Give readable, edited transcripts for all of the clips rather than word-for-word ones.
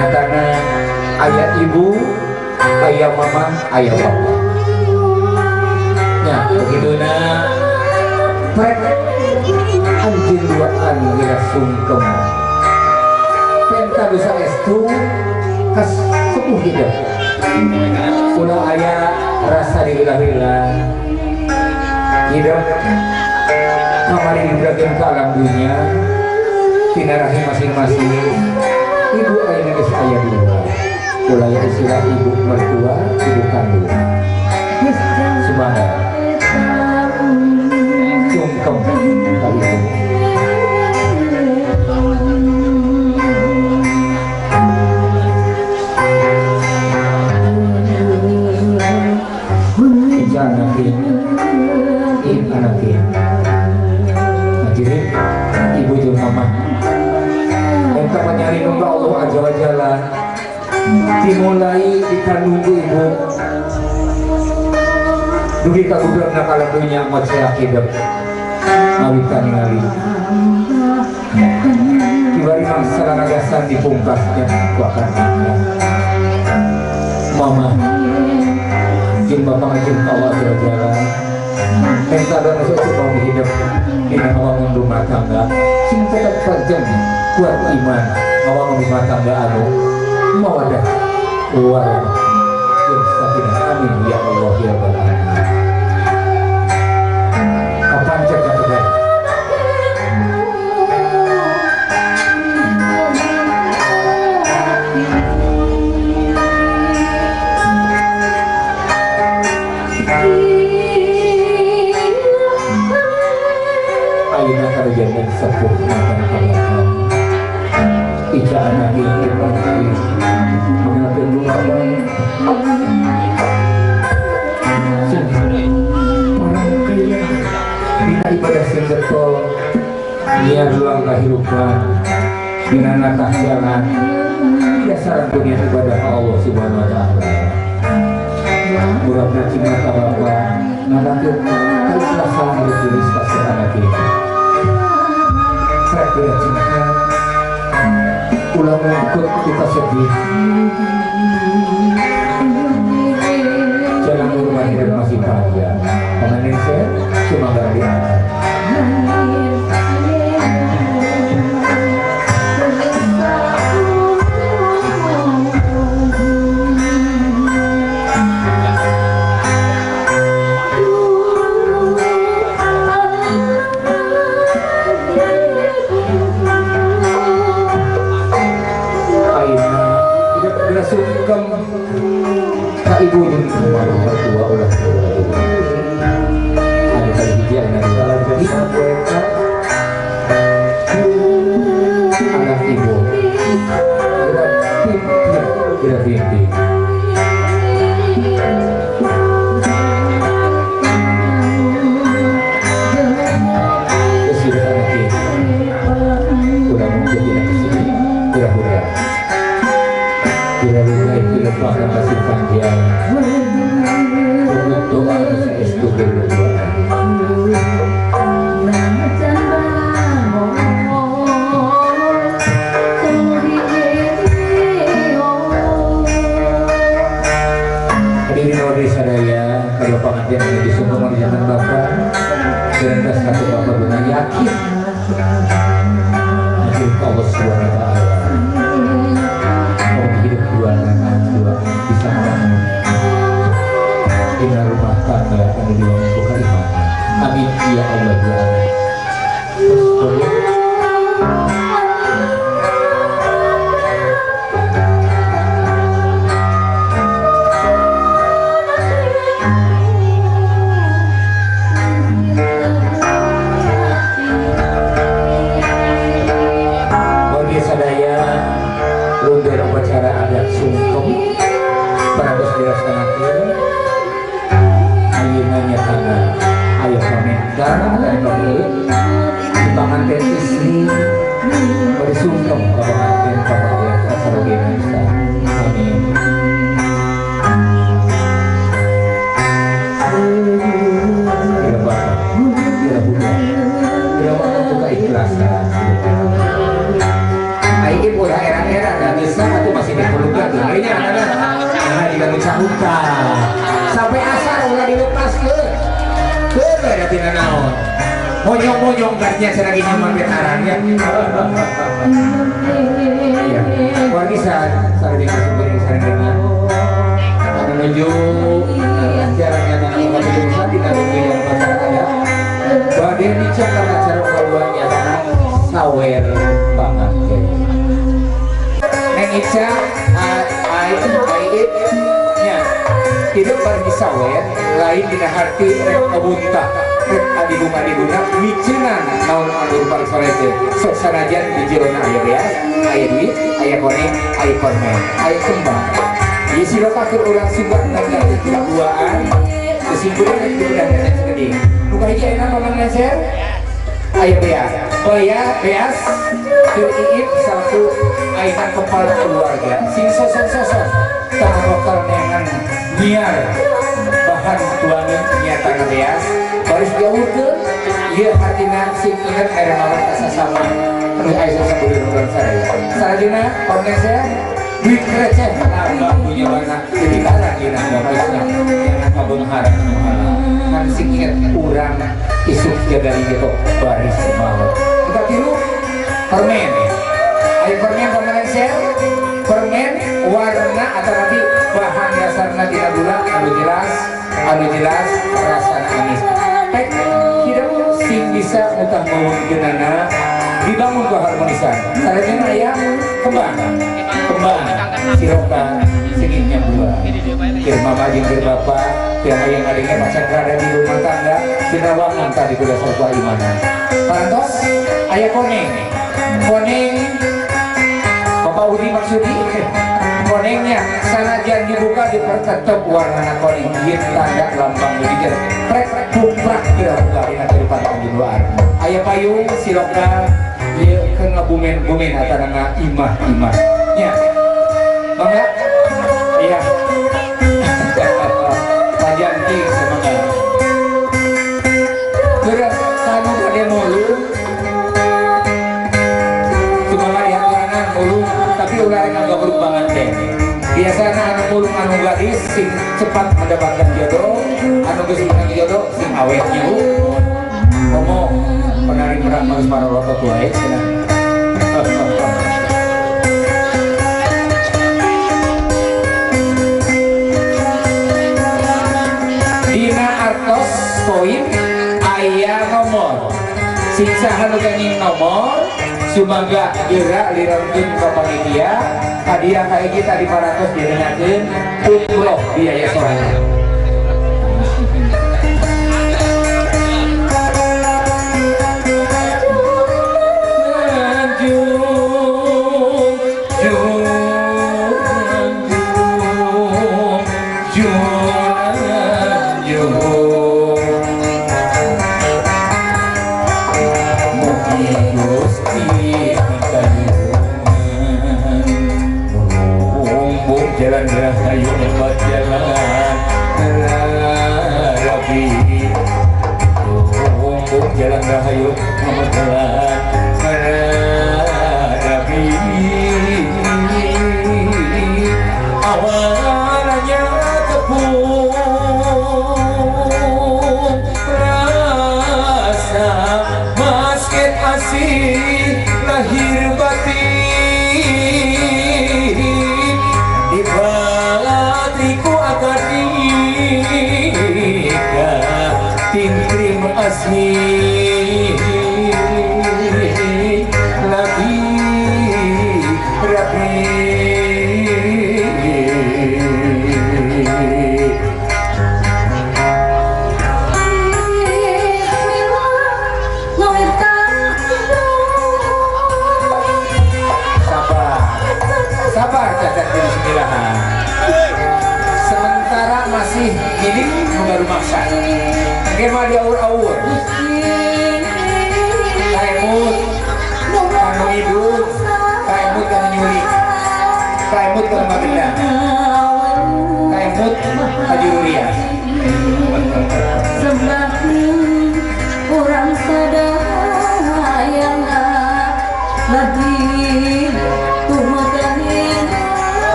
nyatana ayah ibu, ayah mama, ayah bapak. Ya begitu na prek anjing duaan gira sungkem penta dosa estu kas sepuh hidup ulah ayah rasa dihilah-hilah hidup kamari diberakin ke alam dunia tina rahim masing-masing ibu ayah geus aya dua ulah ya istilah ibu mertua ibu kandung semangat sungkem kali itu anakin hadirin ibu jeung mama enta menyari muka Allah aja wajalah dimulai dikandung ibu dugi kagudang nakala dunia amat serak hidup ngawitan ngali dibari masalah nagasan dipungkasnya kuakan mama jeung bapak jeung Allah jalan enta dan masuk bau hidup dina ngawang rumah tangga sing tetap panjang kuat iman ngawang rumah tangga anu mawadah warahmah jeung sakinah amin ya Allah ya rabbal alamin kapan cek kata jangan sepuh makan Allah ija anak ini mengatur rumah orang kaya bina ibadah sing getol niat ruang kehidupan bina nakah jalan dasar dunia ibadah Allah subhanahu wa ta'ala murabna cimata bapak ngadakeun keikhlasan anu tulis pasir anak kita tidak cinta ulang ikut kita sedih jalan rumah hidup masih panjang pengen saya cuma gak diangkat sungkem ka ibu jeung rumah mertua ulah ada kali hiji anak dua jadi anak ibu tidak binti kesini anak ibu udah mungkin tidak kesini pura-pura bila bahkan masih panjang untuk doa saya itu berdua hadirin warga sadaya kalau pengantin ini disumbang oleh jantan bapak dan satu bapak benar yakin hadir Allah subhanahu wa ta'ala hidup dua bisa bangun tinggal rumah tangga anu dibangun ku kalimah amin ya Allah ya bagi sadaya rundur upacara adat sungkem parados dilaksanakeun ayeuna nyatana aya pamenta dan pameureun di panganten istri bari sungkem ka panganten kabayan kasarogena isa amin kira bapak kira budak kira bapak buka ikhlasan ibu era-era dan bisa atau masih monyong-monyong katnya seragi nyaman betarannya. Ya, warisan sareng dikasih sareng menuju caranya anak keputusan di dalam kehidupan masyarakat. Badan dicetak acara perawaannya sawer banget. Neng Ica, nya hidup bagi sawer lain dina hati rek abuntah rek adibung-adibungna micenan naon anu rupa solete sok sanajan di jerona aya beas aya duit aya koneng aya permen aya kembang ieu silokakeun urang sumbat nangga keduaan kesimpulan rek diudah nenek segede nu kahiji ayeuna paman leser aya beas keur iip satu ayeuna kepala keluarga sing sosok-sosok tah bakal neangan nyiar bahan tuangin nyata beas baris diawurkeun ieu artina sing inget aya mawar asa sama anu aya sasabeuleur urang saraya sarajana pamnese duit receh nambah punya warna jadi karang dina barisna yang kabeunghar anu halal kan sing inget urang isuk jaga gitu baris mawar kita tiru permen aya permen pamnese permen warna atau nanti bahan dasarnya tidak gula anu jelas rasanya anis pek tidak sing bisa utah mawujudana dibangun keharmonisan sarjana aya kembang siroka segitnya buah kir mama jeung kir bapak yang aya ngadenge pacar rada di rumah tangga sinawangan tadi kuda sarua imanan parantos aya koneng Bapak Udi maksudi konengnya sanajan dibuka dipertetep warna koneng ieu tanda lambang hijau prek kuprak kira-kira dina kehidupan di luar aya payung siloka ieu keun ngabumen-bumen atarana imah-imah nya mangga iya pajanti semoga geus kanu gade mulung tapi ulah nggak berhubungan teh biasanya anu mulung anu gadis sing cepat mendapatkan jodoh anu geus jodoh sing awetnya ngomong penari merak harus marolotot wae cenah dina artos koin aya nomor sing saha nu nomor sumangga geura lirangkeun ka panitia hadiah ka hiji tadi 500 direngakeun umroh biaya sorangan jalan rahayu obat jalan rabi jalan rahayu obat jalan rabi awalnya tepung rasa basket asih lahir batin hatiku akan nikah tim asih lagi rapi sabar cacat diri sembilahan sementara masih hidup baru maksa kema di awur-awur kaimut kanu hidup kaimut kanu nyuri kaimut kanu magelang kaimut hajururia semakin kurang sadayang lagi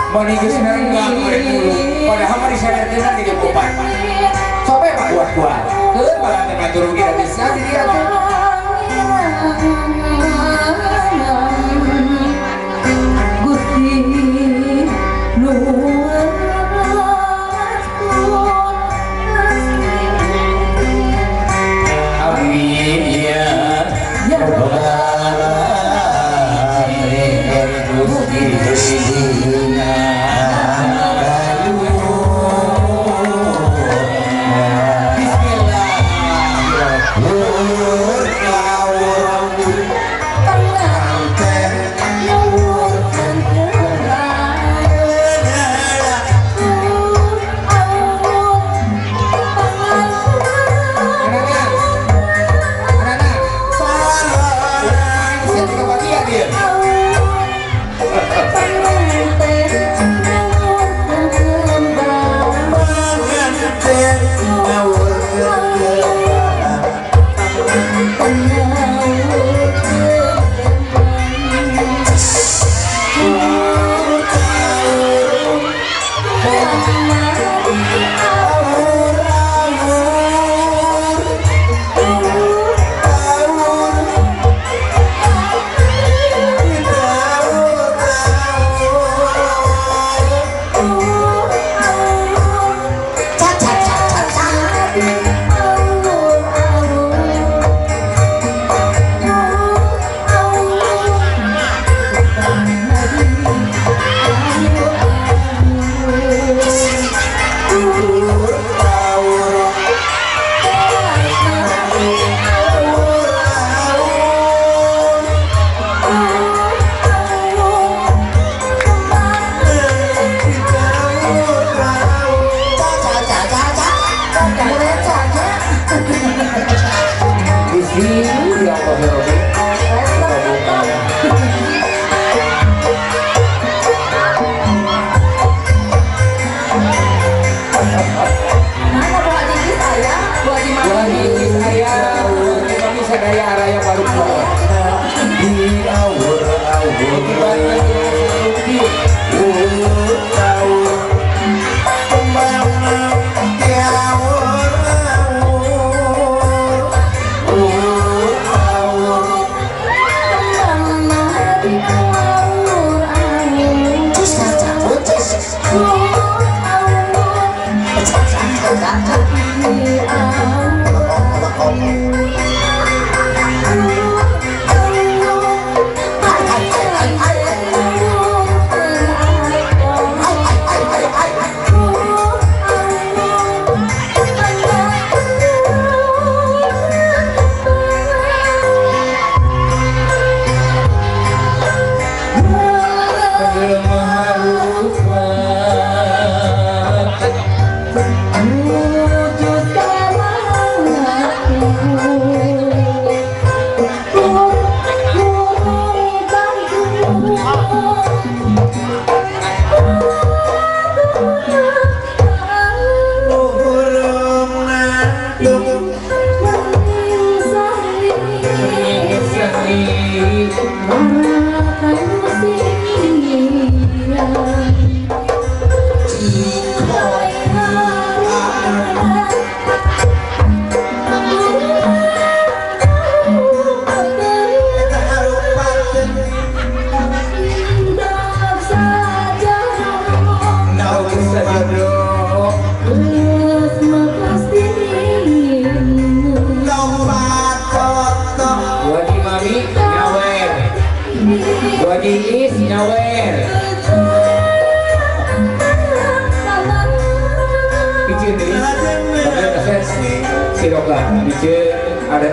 Mani geus nenggak urek dulu. Padahal mari sadarkeun di kopan. Sope mah kuat-kuat. Keun malah teh matur rugi da bisa di dieu teh. Gusti nuwun Amin ya Rabbal alamin Gusti Dina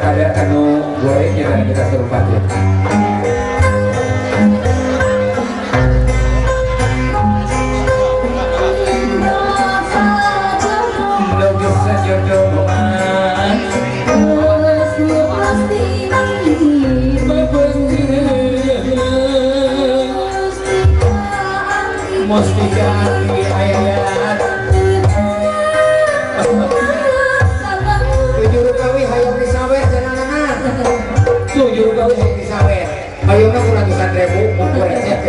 ada anu gorengnya dan kita serupat ya. Mustika di ayat tujuh kawi hayang disawer jangan tujuh kawi hayang disawer ayo na kurang 100.000 mau resep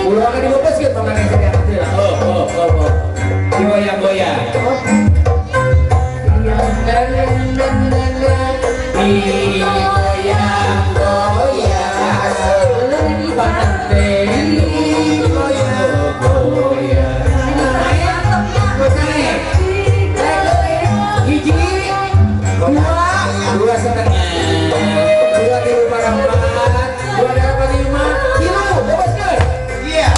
Ulah kan dibebas gitu mengenai setiap itu. Oh. Digoyang-goyang. Digoyang-goyang. Pantai digoyang-goyang. Hiji, dua setengah, dua di rumah empat, dua dapat lima, kilo, bebas kan? Iya.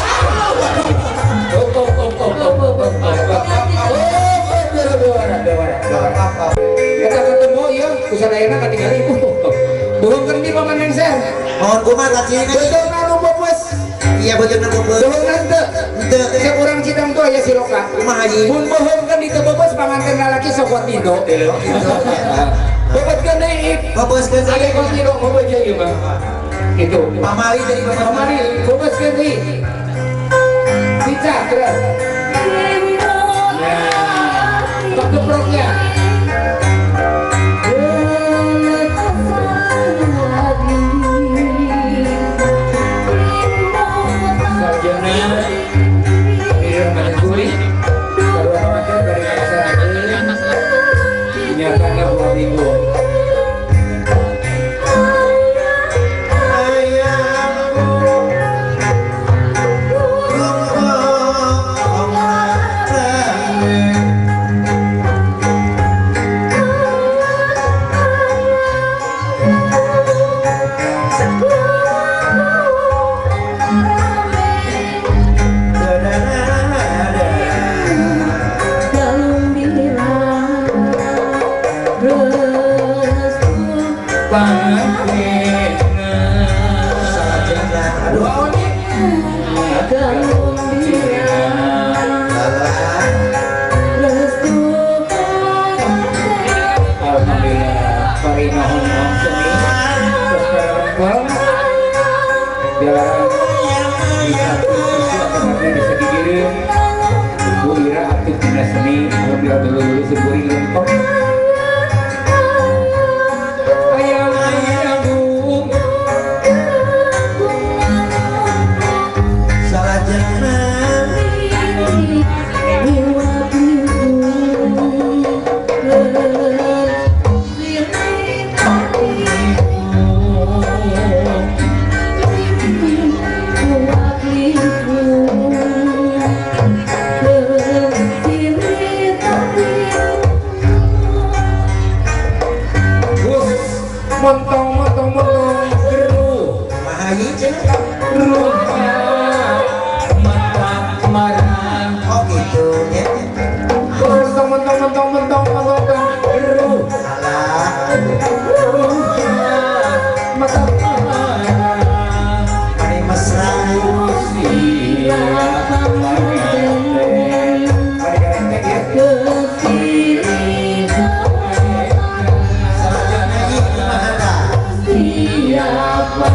Kita ketemu ya, kusadayana ketika itu. Bohong kan di paman yang sen. Mohon kumaha kacing Betul nanu bebas. iya betul na bebas Bohong nanti. Sekurang cidang tuh ya si Roka. kumaha haji Mun bohong kan di bebas panganten lalaki sokot tido. Bebas kan deh. bebas kan Ada kau tido mau baca gimana? Itu. pamali dari bapak Kemari, bebas kan deh. Bisa terus. Nah, tok geproknya. Sarjana Mir Maneguri kedua remaja dari Kawasan dinyatakan 2 minggu. Montong geru mahayi cing rumah mata marang. oh gitu ya Montong geru salah rumah mata marang. mani mesra Siapa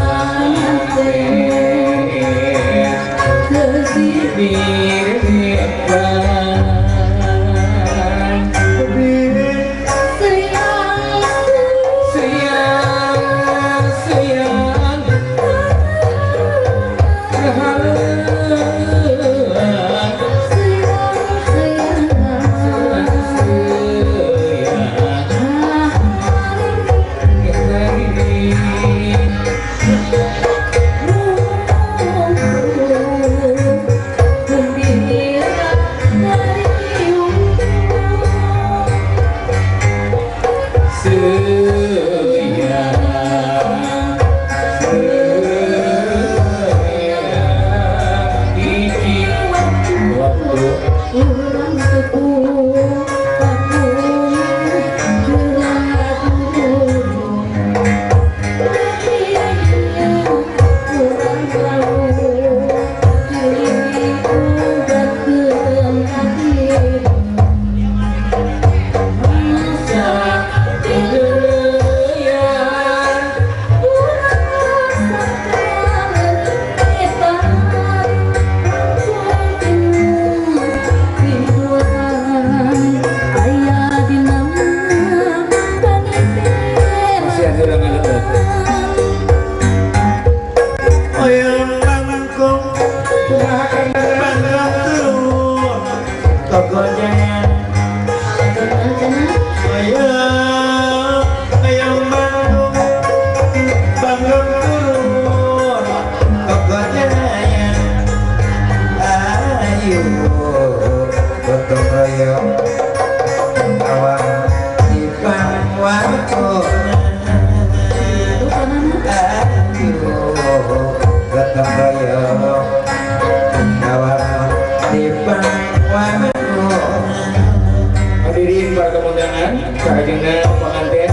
undangan sarajengna pengantin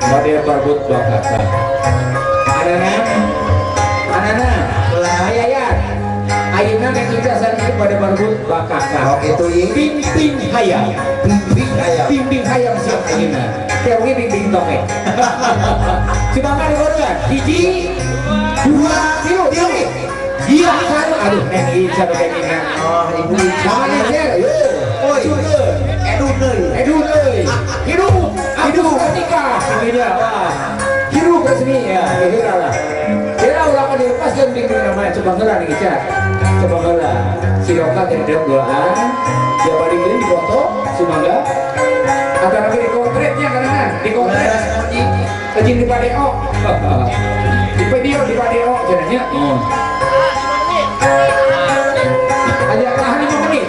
model barbut bakaka. Anana hayayat ayeuna nek kita sareng pada barbut bakaka. Oke tuh ini Bimbing hayam. bimbing ayam. Bimbing hayam siap ayeuna. Teu ge bimbing tongek. Cuma kan diurut hiji 2 3 iya kan aduh neng Ica kayak gini. Oh ibu Jangan aja. Oi Edu deui. Hidup ketika akhirnya wah hidup resmi ya kira lah kira ulah kan dilepas dan bikin namanya coba gelar nih Ica coba gelar si Roka tidak doa dia balik ini di foto semoga atau lagi di konkretnya karena di konkret izin di padeo di video di padeo jadinya aja tahan 5 menit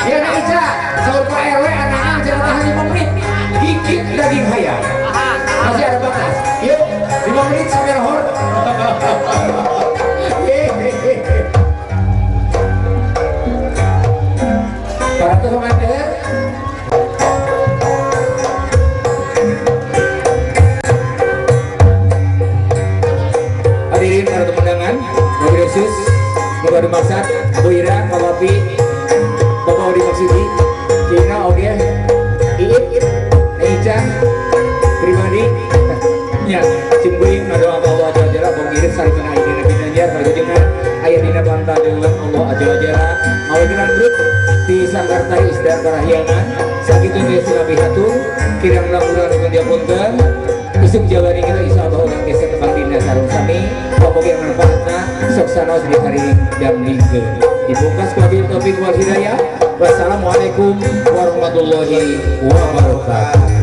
ya nih Ica sahur Pak RW anak-anak jangan tahan 5 menit gigit daging hayam masih ada batas yuk 5 menit sampai lahor para pengantin hadirin para pemandangan mobil khusus Bapak Dimaksud Bu Ira Pak Wapi Bapak Odi Maksudi Cina Oge Iip Ica pribadi ya simbuing nado Allah Azza wa Jalla bongkirin saripana ayeuna dina jar parjeujeungan aya dina pantadeungan Allah Azza wa Jalla mawajilan grup di Sangkartai Isdar Parahyangan sakitu ge sinabi hatur kirang mudah-mudahan dengan diapunten isuk jawari kita insyaallah urang geus tebang dina sareng sami popoge manfaatna sok sanos di hari damdingkeun dibungkas ku wabil taufik wal hidayah wassalamualaikum warahmatullahi wabarakatuh.